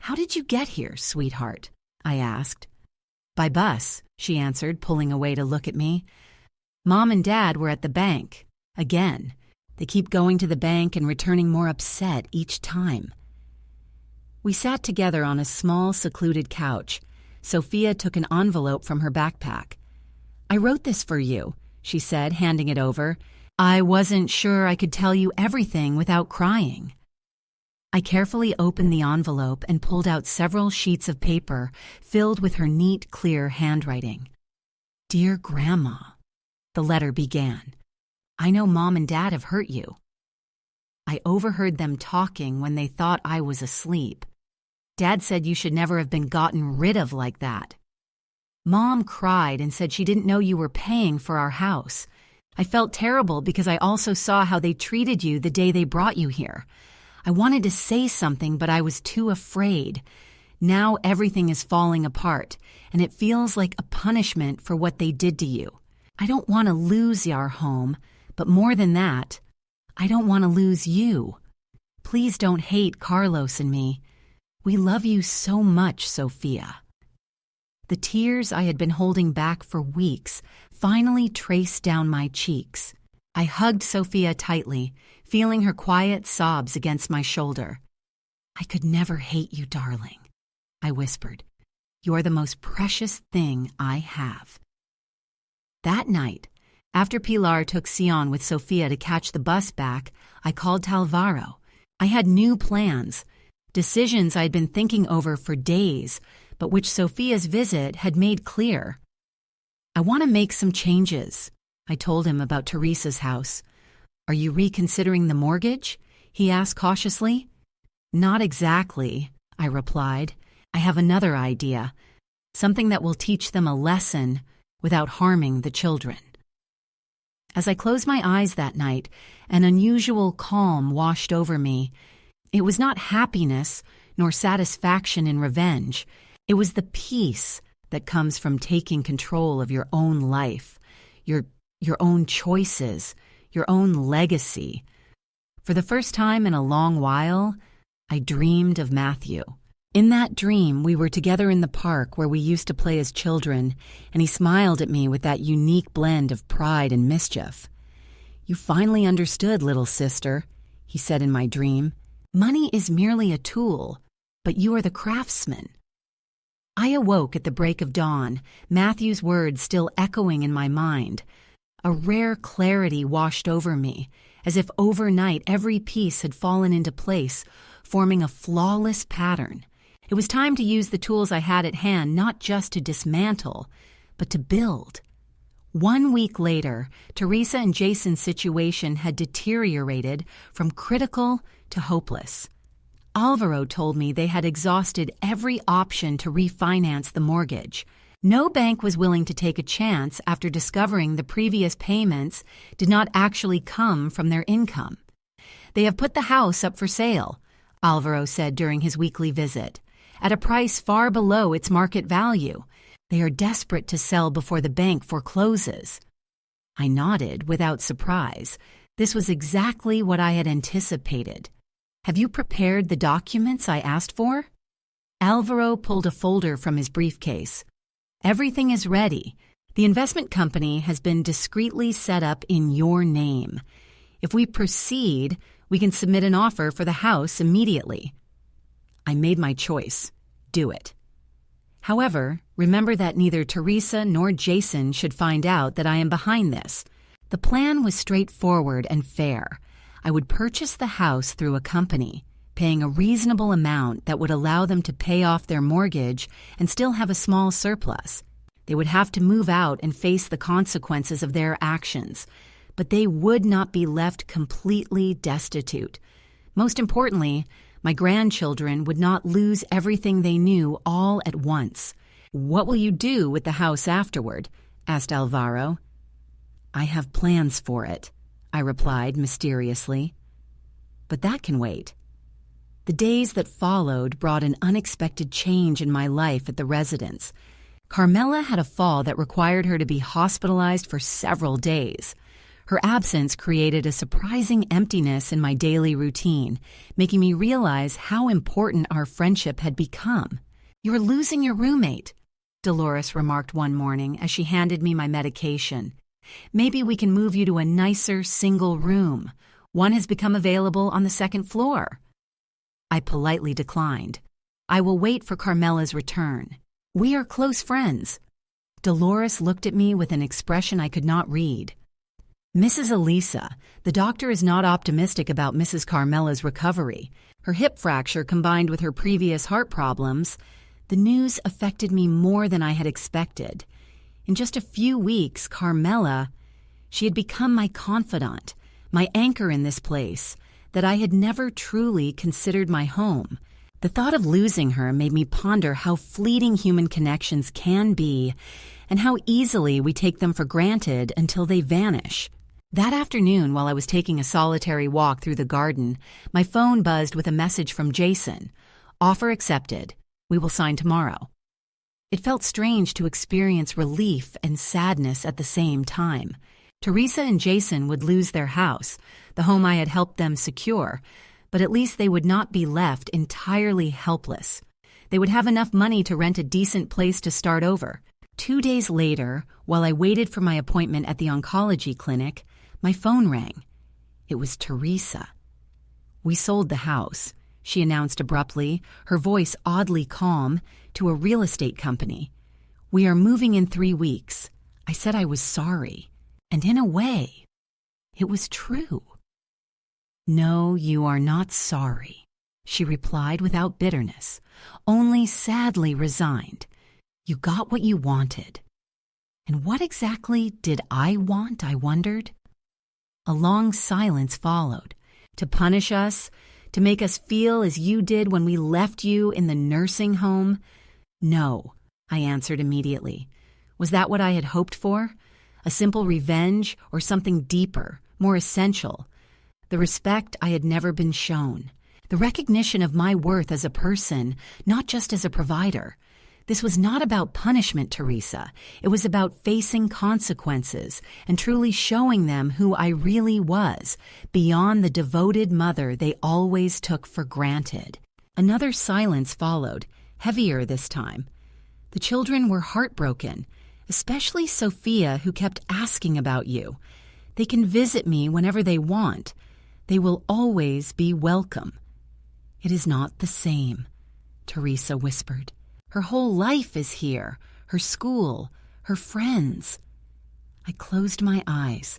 "How did you get here, sweetheart?" I asked. "By bus," she answered, pulling away to look at me. "Mom and Dad were at the bank. Again. They keep going to the bank and returning more upset each time." We sat together on a small, secluded couch. Sophia took an envelope from her backpack. "I wrote this for you," she said, handing it over. "I wasn't sure I could tell you everything without crying." I carefully opened the envelope and pulled out several sheets of paper filled with her neat, clear handwriting. "Dear Grandma," the letter began. "I know Mom and Dad have hurt you." I overheard them talking when they thought I was asleep. Dad said you should never have been gotten rid of like that. Mom cried and said she didn't know you were paying for our house. I felt terrible because I also saw how they treated you the day they brought you here. I wanted to say something, but I was too afraid. Now everything is falling apart, and it feels like a punishment for what they did to you. I don't want to lose our home, but more than that, I don't want to lose you. Please don't hate Carlos and me. We love you so much, Sophia. The tears I had been holding back for weeks finally traced down my cheeks. I hugged Sophia tightly, feeling her quiet sobs against my shoulder. I could never hate you, darling, I whispered. You're the most precious thing I have. That night, after Pilar took Sion with Sophia to catch the bus back, I called to Alvaro. I had new plans, decisions I'd been thinking over for days, but which Sophia's visit had made clear. I want to make some changes, I told him about Teresa's house. Are you reconsidering the mortgage? He asked cautiously. Not exactly, I replied. I have another idea, something that will teach them a lesson without harming the children. As I closed my eyes that night, an unusual calm washed over me. It was not happiness nor satisfaction in revenge. It was the peace that comes from taking control of your own life, your own choices, your own legacy. For the first time in a long while, I dreamed of Matthew. In that dream, we were together in the park where we used to play as children, and he smiled at me with that unique blend of pride and mischief. You finally understood, little sister, he said in my dream. Money is merely a tool, but you are the craftsman. I awoke at the break of dawn, Matthew's words still echoing in my mind. A rare clarity washed over me, as if overnight every piece had fallen into place, forming a flawless pattern. It was time to use the tools I had at hand not just to dismantle, but to build. 1 week later, Teresa and Jason's situation had deteriorated from critical to hopeless. Alvaro told me they had exhausted every option to refinance the mortgage. No bank was willing to take a chance after discovering the previous payments did not actually come from their income. They have put the house up for sale, Alvaro said during his weekly visit, at a price far below its market value. They are desperate to sell before the bank forecloses. I nodded without surprise. This was exactly what I had anticipated. Have you prepared the documents I asked for? Alvaro pulled a folder from his briefcase. Everything is ready. The investment company has been discreetly set up in your name. If we proceed, we can submit an offer for the house immediately. I made my choice. Do it. However, remember that neither Teresa nor Jason should find out that I am behind this. The plan was straightforward and fair. I would purchase the house through a company, paying a reasonable amount that would allow them to pay off their mortgage and still have a small surplus. They would have to move out and face the consequences of their actions, but they would not be left completely destitute. Most importantly, my grandchildren would not lose everything they knew all at once. What will you do with the house afterward? Asked Alvaro. I have plans for it, I replied mysteriously. But that can wait. The days that followed brought an unexpected change in my life at the residence. Carmela had a fall that required her to be hospitalized for several days. Her absence created a surprising emptiness in my daily routine, making me realize how important our friendship had become. You're losing your roommate, Dolores remarked one morning as she handed me my medication. Maybe we can move you to a nicer single room. One has become available on the second floor. I politely declined. I will wait for Carmela's return. We are close friends. Dolores looked at me with an expression I could not read. Mrs. Elisa, the doctor is not optimistic about Mrs. Carmela's recovery. Her hip fracture combined with her previous heart problems, the news affected me more than I had expected. In just a few weeks, Carmela, she had become my confidant, my anchor in this place, that I had never truly considered my home. The thought of losing her made me ponder how fleeting human connections can be and how easily we take them for granted until they vanish. That afternoon, while I was taking a solitary walk through the garden, my phone buzzed with a message from Jason. Offer accepted. We will sign tomorrow. It felt strange to experience relief and sadness at the same time. Teresa and Jason would lose their house, the home I had helped them secure, but at least they would not be left entirely helpless. They would have enough money to rent a decent place to start over. 2 days later, while I waited for my appointment at the oncology clinic, my phone rang. It was Teresa. We sold the house, she announced abruptly, her voice oddly calm, to a real estate company. We are moving in 3 weeks. I said I was sorry. And in a way, it was true. No, you are not sorry, she replied without bitterness, only sadly resigned. You got what you wanted. And what exactly did I want, I wondered? A long silence followed. To punish us? To make us feel as you did when we left you in the nursing home? No, I answered immediately. Was that what I had hoped for? A simple revenge or something deeper, more essential? The respect I had never been shown. The recognition of my worth as a person, not just as a provider. This was not about punishment, Teresa. It was about facing consequences and truly showing them who I really was, beyond the devoted mother they always took for granted. Another silence followed, heavier this time. The children were heartbroken, especially Sophia, who kept asking about you. They can visit me whenever they want. They will always be welcome. It is not the same, Teresa whispered. Her whole life is here, her school, her friends. I closed my eyes,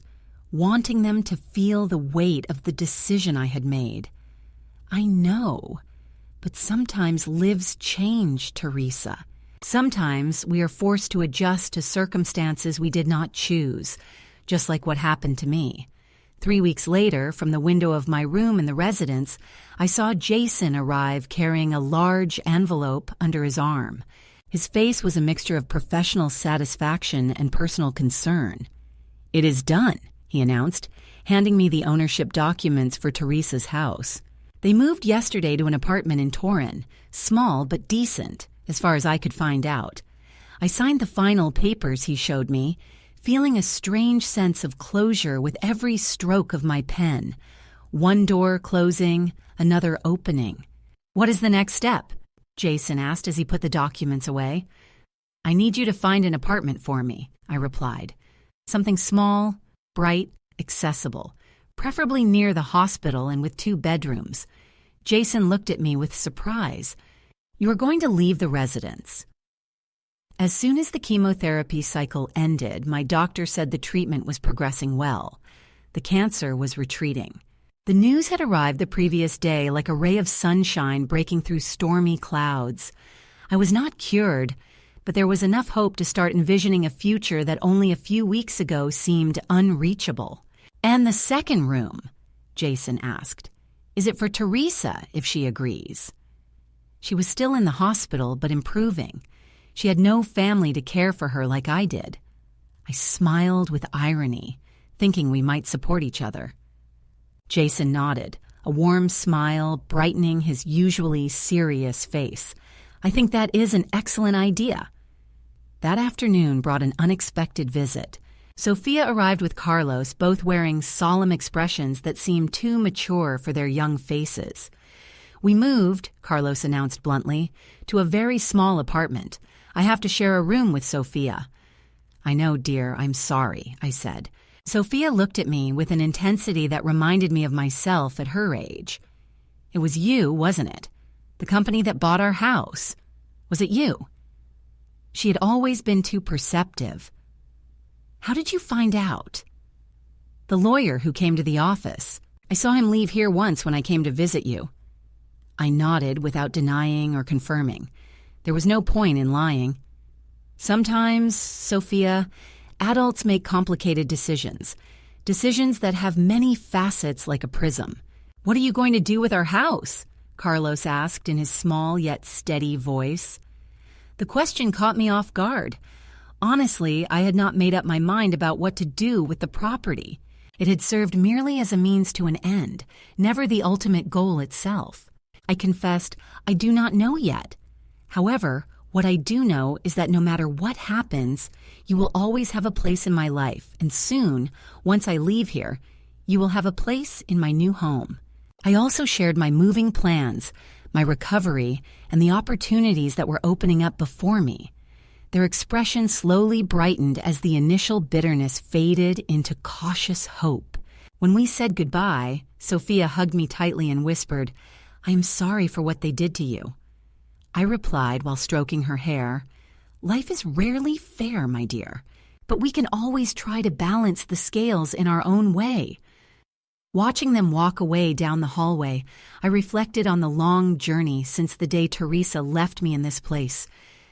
wanting them to feel the weight of the decision I had made. I know, but sometimes lives change, Teresa. Sometimes we are forced to adjust to circumstances we did not choose, just like what happened to me. 3 weeks later, from the window of my room in the residence, I saw Jason arrive carrying a large envelope under his arm. His face was a mixture of professional satisfaction and personal concern. "It is done," he announced, handing me the ownership documents for Teresa's house. They moved yesterday to an apartment in Torrin, small but decent, as far as I could find out. I signed the final papers he showed me, feeling a strange sense of closure with every stroke of my pen. One door closing, another opening. "What is the next step?" Jason asked as he put the documents away. "I need you to find an apartment for me," I replied. "Something small, bright, accessible, preferably near the hospital and with 2 bedrooms. Jason looked at me with surprise. "You are going to leave the residence." As soon as the chemotherapy cycle ended, my doctor said the treatment was progressing well. The cancer was retreating. The news had arrived the previous day like a ray of sunshine breaking through stormy clouds. I was not cured, but there was enough hope to start envisioning a future that only a few weeks ago seemed unreachable. "And the second room?" Jason asked. "Is it for Teresa, if she agrees?" She was still in the hospital, but improving. She had no family to care for her like I did. I smiled with irony, thinking we might support each other. Jason nodded, a warm smile brightening his usually serious face. "I think that is an excellent idea." That afternoon brought an unexpected visit. Sophia arrived with Carlos, both wearing solemn expressions that seemed too mature for their young faces. "We moved," Carlos announced bluntly, "to a very small apartment. I have to share a room with Sophia." "I know, dear, I'm sorry," I said. Sophia looked at me with an intensity that reminded me of myself at her age. "It was you, wasn't it? The company that bought our house. Was it you?" She had always been too perceptive. "How did you find out?" "The lawyer who came to the office. I saw him leave here once when I came to visit you." I nodded without denying or confirming. There was no point in lying. "Sometimes, Sophia, adults make complicated decisions that have many facets like a prism. "What are you going to do with our house?" Carlos asked in his small yet steady voice. The question caught me off guard. Honestly, I had not made up my mind about what to do with the property. It had served merely as a means to an end, never the ultimate goal itself. I confessed, I do not know yet. However, what I do know is that no matter what happens, you will always have a place in my life, and soon, once I leave here, you will have a place in my new home. I also shared my moving plans, my recovery, and the opportunities that were opening up before me. Their expression slowly brightened as the initial bitterness faded into cautious hope. When we said goodbye, Sophia hugged me tightly and whispered, "I am sorry for what they did to you." I replied while stroking her hair, "Life is rarely fair, my dear, but we can always try to balance the scales in our own way." Watching them walk away down the hallway, I reflected on the long journey since the day Teresa left me in this place.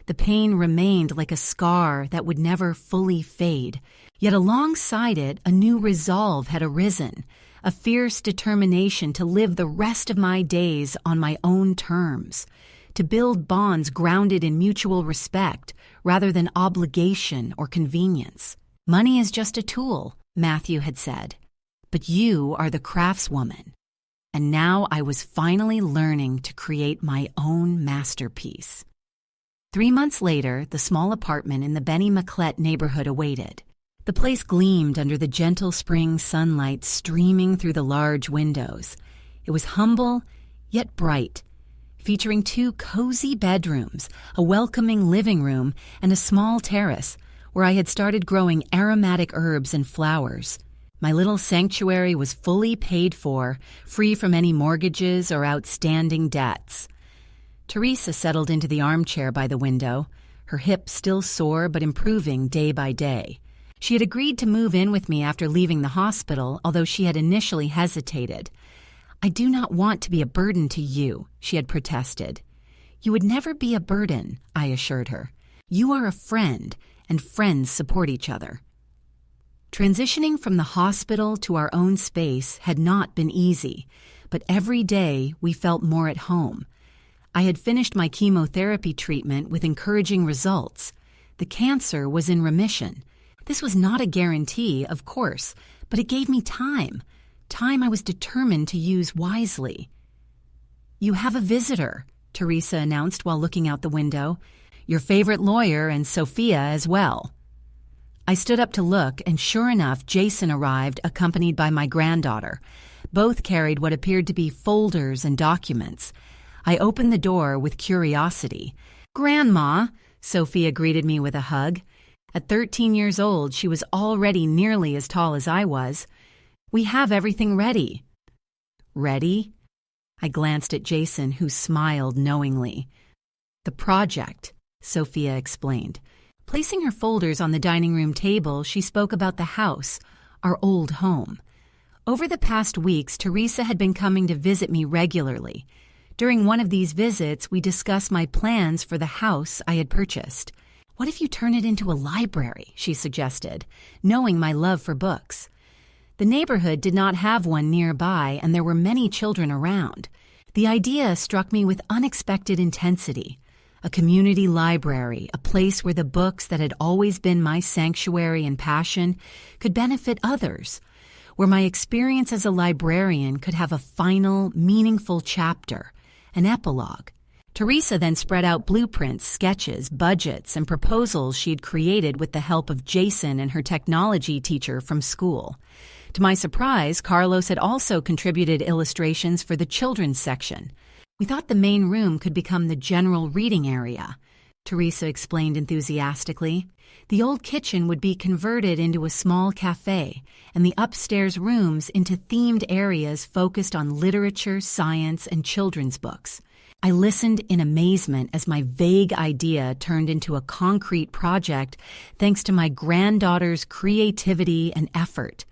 The pain remained like a scar that would never fully fade. Yet alongside it, a new resolve had arisen, a fierce determination to live the rest of my days on my own terms, to build bonds grounded in mutual respect rather than obligation or convenience. Money is just a tool, Matthew had said, but you are the craftswoman. And now I was finally learning to create my own masterpiece. 3 months later, the small apartment in the Benny Maclette neighborhood awaited. The place gleamed under the gentle spring sunlight streaming through the large windows. It was humble, yet bright, featuring 2 cozy bedrooms, a welcoming living room, and a small terrace where I had started growing aromatic herbs and flowers. My little sanctuary was fully paid for, free from any mortgages or outstanding debts. Teresa settled into the armchair by the window, her hip still sore but improving day by day. She had agreed to move in with me after leaving the hospital, although she had initially hesitated. "I do not want to be a burden to you," she had protested. "You would never be a burden," I assured her. "You are a friend, and friends support each other." Transitioning from the hospital to our own space had not been easy, but every day we felt more at home. I had finished my chemotherapy treatment with encouraging results. The cancer was in remission. This was not a guarantee, of course, but it gave me time I was determined to use wisely. "You have a visitor," Teresa announced while looking out the window. "Your favorite lawyer and Sophia as well." I stood up to look, and sure enough, Jason arrived accompanied by my granddaughter. Both carried what appeared to be folders and documents. I opened the door with curiosity. "Grandma," Sophia greeted me with a hug. At 13 years old, she was already nearly as tall as I was. "We have everything ready." "Ready?" I glanced at Jason, who smiled knowingly. "The project," Sophia explained. Placing her folders on the dining room table, she spoke about the house, our old home. Over the past weeks, Teresa had been coming to visit me regularly. During one of these visits, we discussed my plans for the house I had purchased. "What if you turn it into a library?" she suggested, knowing my love for books. The neighborhood did not have one nearby, and there were many children around. The idea struck me with unexpected intensity. A community library, a place where the books that had always been my sanctuary and passion could benefit others, where my experience as a librarian could have a final, meaningful chapter, an epilogue. Teresa then spread out blueprints, sketches, budgets, and proposals she'd created with the help of Jason and her technology teacher from school. To my surprise, Carlos had also contributed illustrations for the children's section. "We thought the main room could become the general reading area," Teresa explained enthusiastically. "The old kitchen would be converted into a small cafe, and the upstairs rooms into themed areas focused on literature, science, and children's books." I listened in amazement as my vague idea turned into a concrete project thanks to my granddaughter's creativity and effort.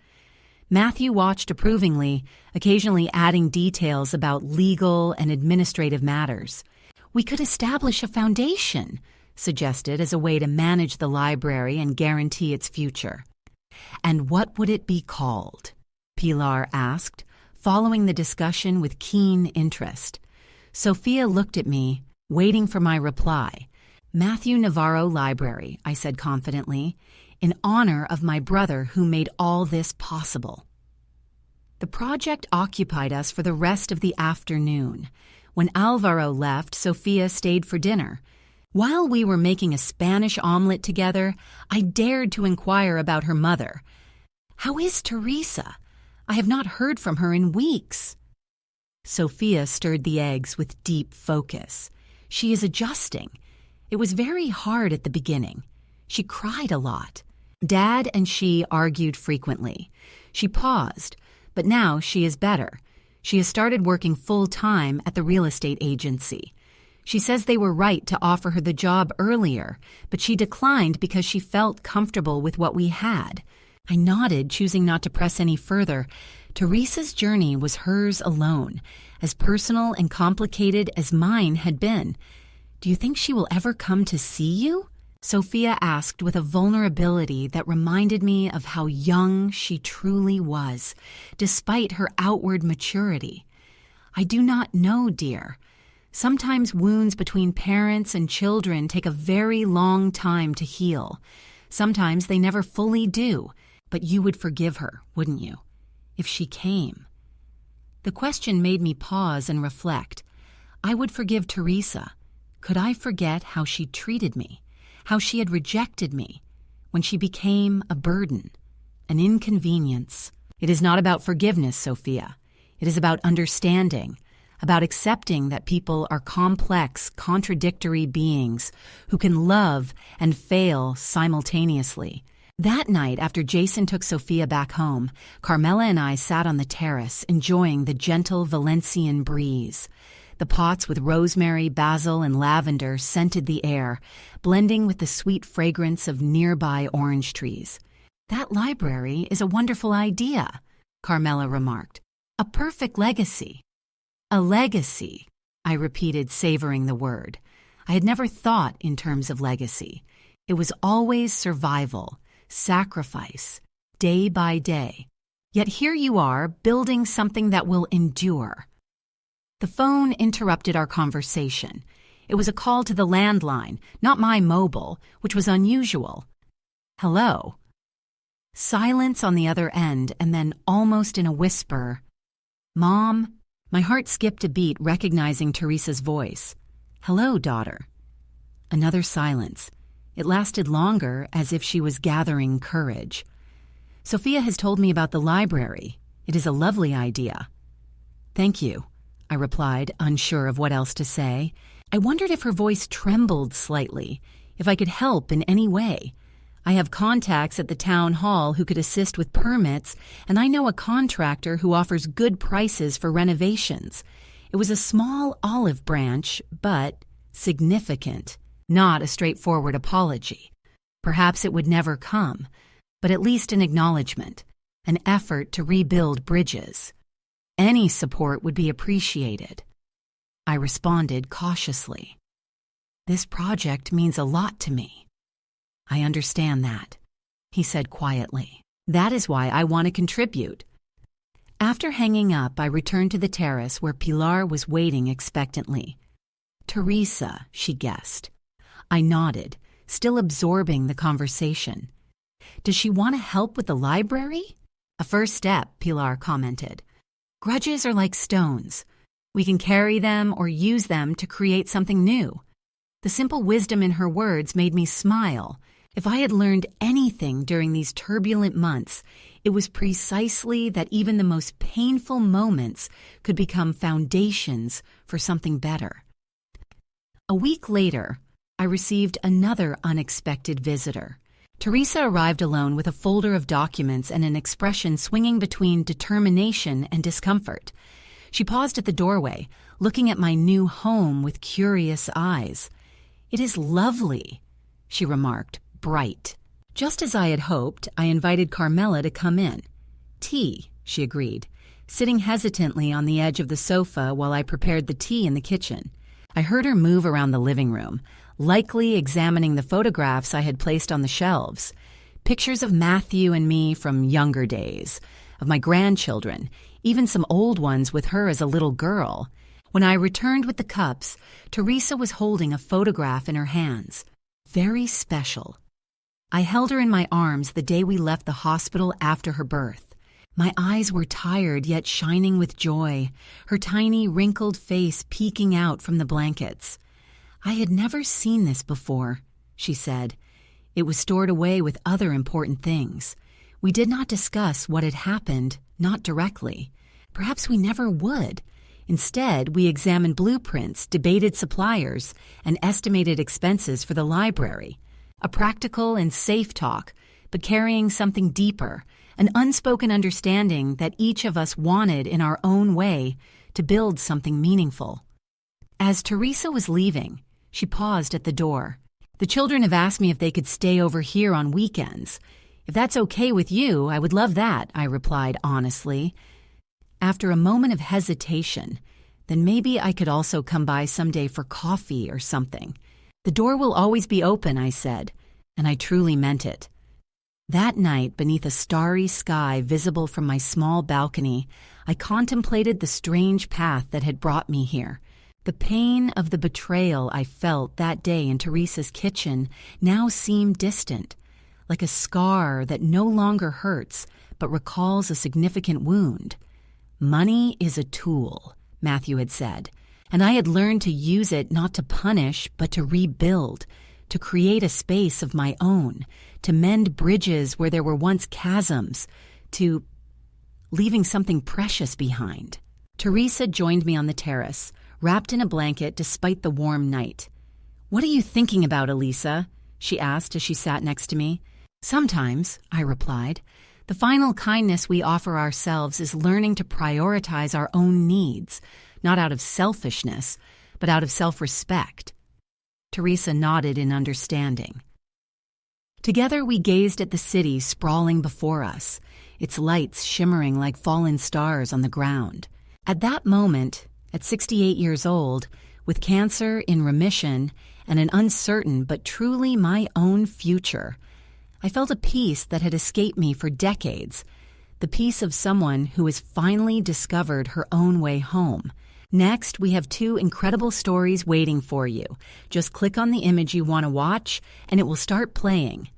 Matthew watched approvingly, occasionally adding details about legal and administrative matters. "We could establish a foundation," suggested as a way to manage the library and guarantee its future. "And what would it be called?" Pilar asked, following the discussion with keen interest. Sophia looked at me, waiting for my reply. Matthew Navarro Library, I said confidently, in honor of my brother who made all this possible. The project occupied us for the rest of the afternoon. When Alvaro left, Sophia stayed for dinner. While we were making a Spanish omelet together, I dared to inquire about her mother. "How is Teresa? I have not heard from her in weeks." Sophia stirred the eggs with deep focus. "She is adjusting. It was very hard at the beginning. She cried a lot. Dad and she argued frequently. She paused, but now she is better. She has started working full-time at the real estate agency. She says they were right to offer her the job earlier, but she declined because she felt comfortable with what we had." I nodded, choosing not to press any further. Teresa's journey was hers alone, as personal and complicated as mine had been. "Do you think she will ever come to see you?" Sophia asked with a vulnerability that reminded me of how young she truly was, despite her outward maturity. "I do not know, dear. Sometimes wounds between parents and children take a very long time to heal. Sometimes they never fully do, but you would forgive her, wouldn't you, if she came?" The question made me pause and reflect. I would forgive Teresa. Could I forget how she treated me, how she had rejected me, when she became a burden, an inconvenience? It is not about forgiveness, Sophia. It is about understanding, about accepting that people are complex, contradictory beings who can love and fail simultaneously. That night, after Jason took Sophia back home, Carmela and I sat on the terrace, enjoying the gentle Valencian breeze. The pots with rosemary, basil, and lavender scented the air, blending with the sweet fragrance of nearby orange trees. "That library is a wonderful idea," Carmela remarked. "A perfect legacy." "A legacy," I repeated, savoring the word. I had never thought in terms of legacy. It was always survival, sacrifice, day by day. Yet here you are, building something that will endure. The phone interrupted our conversation. It was a call to the landline, not my mobile, which was unusual. "Hello." Silence on the other end, and then almost in a whisper, "Mom?" My heart skipped a beat, recognizing Teresa's voice. "Hello, daughter." Another silence. It lasted longer, as if she was gathering courage. "Sophia has told me about the library. It is a lovely idea." "Thank you," I replied, unsure of what else to say. I wondered if her voice trembled slightly, if I could help in any way. I have contacts at the town hall who could assist with permits, and I know a contractor who offers good prices for renovations. It was a small olive branch, but significant, not a straightforward apology. Perhaps it would never come, but at least an acknowledgement, an effort to rebuild bridges. Any support would be appreciated. I responded cautiously. "This project means a lot to me." "I understand that," he said quietly. "That is why I want to contribute." After hanging up, I returned to the terrace where Pilar was waiting expectantly. "Teresa," she guessed. I nodded, still absorbing the conversation. "Does she want to help with the library?" "A first step," Pilar commented. "Grudges are like stones. We can carry them or use them to create something new." The simple wisdom in her words made me smile. If I had learned anything during these turbulent months, it was precisely that even the most painful moments could become foundations for something better. A week later, I received another unexpected visitor. Teresa arrived alone with a folder of documents and an expression swinging between determination and discomfort. She paused at the doorway, looking at my new home with curious eyes. "It is lovely," she remarked, bright. Just as I had hoped, I invited Carmela to come in. "Tea," she agreed, sitting hesitantly on the edge of the sofa while I prepared the tea in the kitchen. I heard her move around the living room, likely examining the photographs I had placed on the shelves. Pictures of Matthew and me from younger days, of my grandchildren, even some old ones with her as a little girl. When I returned with the cups, Teresa was holding a photograph in her hands. Very special. I held her in my arms the day we left the hospital after her birth. My eyes were tired yet shining with joy, her tiny wrinkled face peeking out from the blankets. "I had never seen this before," she said. "It was stored away with other important things. We did not discuss what had happened, not directly. Perhaps we never would. Instead, we examined blueprints, debated suppliers, and estimated expenses for the library. A practical and safe talk, but carrying something deeper, an unspoken understanding that each of us wanted in our own way to build something meaningful." As Teresa was leaving, she paused at the door. "The children have asked me if they could stay over here on weekends. If that's okay with you, I would love that," I replied honestly. After a moment of hesitation, "Then maybe I could also come by someday for coffee or something." "The door will always be open," I said, and I truly meant it. That night, beneath a starry sky visible from my small balcony, I contemplated the strange path that had brought me here. The pain of the betrayal I felt that day in Teresa's kitchen now seemed distant, like a scar that no longer hurts but recalls a significant wound. Money is a tool, Matthew had said, and I had learned to use it not to punish but to rebuild, to create a space of my own, to mend bridges where there were once chasms, to leaving something precious behind. Teresa joined me on the terrace, wrapped in a blanket despite the warm night. "What are you thinking about, Elisa?" she asked as she sat next to me. "Sometimes," I replied. "The final kindness we offer ourselves is learning to prioritize our own needs, not out of selfishness, but out of self-respect." Teresa nodded in understanding. Together we gazed at the city sprawling before us, its lights shimmering like fallen stars on the ground. At that moment, at 68 years old, with cancer in remission and an uncertain but truly my own future, I felt a peace that had escaped me for decades, the peace of someone who has finally discovered her own way home. Next, we have 2 incredible stories waiting for you. Just click on the image you want to watch, and it will start playing.